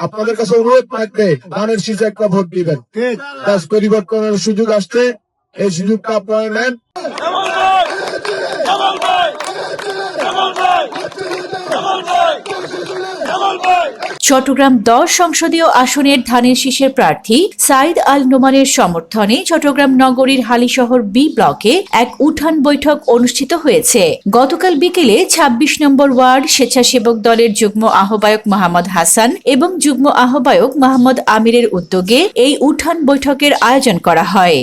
আপনাদের কাছে অনুরোধ থাকবে ধানের শীষে একটা ভোট দিবেন। দেশ পরিবর্তনের সুযোগ আসছে, এই সুযোগটা আপনারা নেন। চট্টগ্রাম 10 সংসদীয় আসনের ধানের শীষের প্রার্থী সাইদ আল নোমানের সমর্থনে চট্টগ্রাম নগরীর হালিশহর বি ব্লকে এক উঠান বৈঠক অনুষ্ঠিত হয়েছে। গতকাল বিকেলে 26 নম্বর ওয়ার্ড স্বেচ্ছাসেবক দলের যুগ্ম আহ্বায়ক মোহাম্মদ হাসান এবং যুগ্ম আহ্বায়ক মোহাম্মদ আমিরের উদ্যোগে এই উঠান বৈঠকের আয়োজন করা হয়।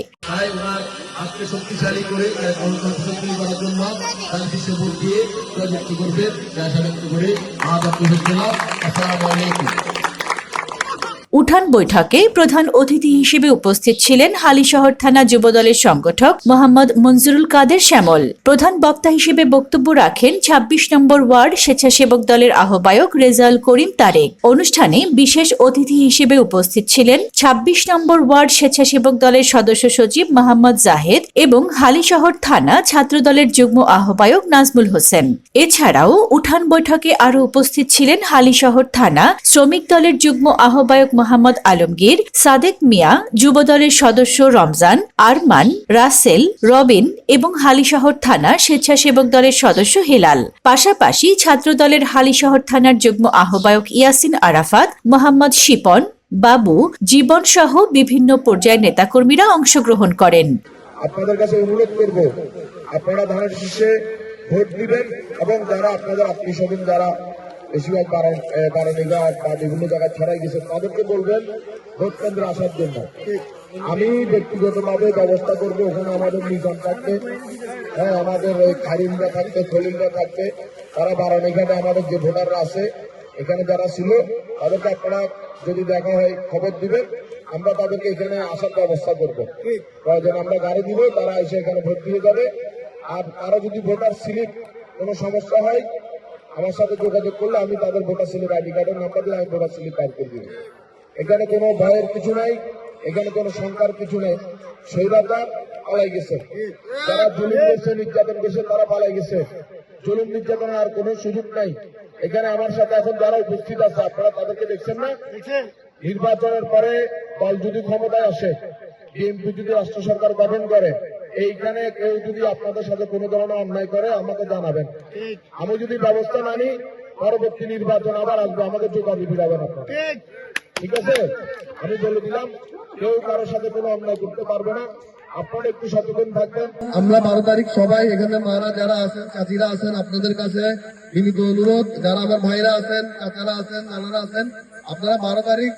আজকে শক্তিশালী করে শক্তিশালী করার জন্য শান্তিতে ভোট দিয়ে প্রযুক্তি করবে আশা ব্যক্ত করে আসসালামু আলাইকুম। উঠান বৈঠকে প্রধান অতিথি হিসেবে উপস্থিত ছিলেন হালিশহর থানা যুবদলের সংগঠক মোহাম্মদ মনজুরুল কাদের শ্যামল। প্রধান বক্তা হিসেবে বক্তব্য রাখেন 26 নম্বর ওয়ার্ড স্বেচ্ছাসেবক দলের আহ্বায়ক রেজাউল করিম তারেক। অনুষ্ঠানে বিশেষ অতিথি হিসেবে উপস্থিত ছিলেন 26 নম্বর ওয়ার্ড স্বেচ্ছাসেবক দলের সদস্য সচিব মোহাম্মদ জাহেদ এবং হালিশহর থানা ছাত্র দলের যুগ্ম আহ্বায়ক নাজমুল হোসেন। এছাড়াও উঠান বৈঠকে আরো উপস্থিত ছিলেন হালিশহর থানা শ্রমিক দলের যুগ্ম আহ্বায়ক মোহাম্মদ আলমগীর, সাদেক মিয়া, যুবদলের সদস্য রমজান, আরমান, রাসেল, রবিন এবং হালিশহর থানা স্বেচ্ছাসেবক দলের সদস্য হেলাল। পাশাপাশি ছাত্র দলের হালিশহর থানার যুগ্ম আহ্বায়ক ইয়াসিন আরাফাত, মোহাম্মদ শিপন, বাবু, জীবন সহ বিভিন্ন পর্যায়ের নেতাকর্মীরা অংশগ্রহণ করেন। আপনাদের কাছে অনুরোধ করব, আপনারা ধানের শীষে ভোট দিবেন এবং যারা আপনাদের আত্মীয় স্বজন যারা বেশিরভাগ বারানীঘাট বা বিভিন্ন জায়গায় ছড়াই গেছে তাদেরকে বলবেন ভোট কেন্দ্রে আসার জন্য। আমি ব্যক্তিগতভাবে ব্যবস্থা করবো, ওখানে আমাদের নিজাম থাকবে, হ্যাঁ আমাদের ওই খারিমরা থাকবে, খলিলরা থাকবে, তারা বারানীঘাটে আমাদের যে ভোটাররা আছে এখানে যারা ছিল তাদেরকে আপনারা যদি দেখা হয় খবর দিবেন, আমরা তাদেরকে এখানে আসার ব্যবস্থা করবো। প্রয়োজন আমরা গাড়ি দিব, তারা এসে এখানে ভোট দিয়ে যাবে। আর কারো যদি ভোটার স্লিপ কোনো সমস্যা হয় আমার সাথে যোগাযোগ করলে আমি তাদের ভোটার স্লিপ আইডি কার্ডের নাম্বার দিয়ে আমি ভোটার স্লিপ বাইর করে দিব। এখানে কোনো ভয়ের কিছু নাই, এখানে কোনো শঙ্কার কিছু নেই। স্বৈরাচার পালাই গেছে, যারা জুলুম করছে নির্যাতন করছে তারা পালাই গেছে। জুলুম নির্যাতনের আর কোনো সুযোগ নাই। এখানে আমার সাথে এখন যারা উপস্থিত আছে আপনারা তাদেরকে দেখছেন না? নির্বাচনের পরে দল যদি ক্ষমতায় আসে, বিএনপি যদি রাষ্ট্র সরকার গঠন করে, এইখানে কেউ যদি আপনাদের সাথে কোনো ধরনের অন্যায় করে আমাকে জানাবেন। আমি যদি ব্যবস্থা না নিই পরবর্তী নির্বাচন আবার আসবে, আমাদের জবাব দিতে যাবেন আপনারা। ঠিক আছে, আমি বলে দিলাম কেউ কারোর সাথে কোনো অন্যায় করতে পারবে না, আপনারা একটু সচেতন থাকবেন। আমরা 12 তারিখ সবাই এখানে মারা যারা আছেন, চাচিরা আছেন, আপনাদের কাছে বিনীত অনুরোধ, যারা আমার ভাইরা আছেন, চাচারা আছেন, নানারা আছেন, আপনারা 12 তারিখ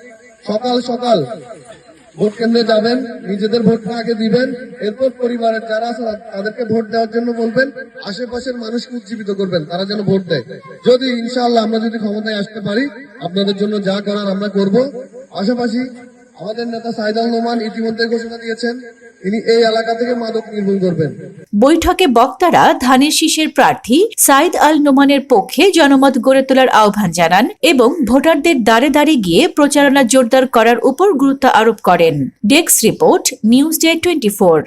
সকাল সকাল ভোট কেন্দ্রে যাবেন, নিজেদের ভোটটা আগে দিবেন, এরপর পরিবারের যারা আছে তাদেরকে ভোট দেওয়ার জন্য বলবেন, আশেপাশের মানুষকে উজ্জীবিত করবেন তারা যেন ভোট দেয়। যদি ইনশাআল্লাহ আমরা যদি ক্ষমতায় আসতে পারি আপনাদের জন্য যা করার আমরা করব। পাশাপাশি আমাদের নেতা সাইদ আল নোমান ইতিমধ্যে ঘোষণা দিয়েছেন তিনি এই এলাকা থেকে মাদক নির্মূল করবেন। বৈঠকে বক্তারা ধানের শীষের প্রার্থী সাইদ আল নোমানের পক্ষে জনমত গড়ে তোলার আহ্বান জানান এবং ভোটারদের দ্বারে দ্বারে গিয়ে প্রচারণা জোরদার করার উপর গুরুত্ব আরোপ করেন। Desk report, news day 24।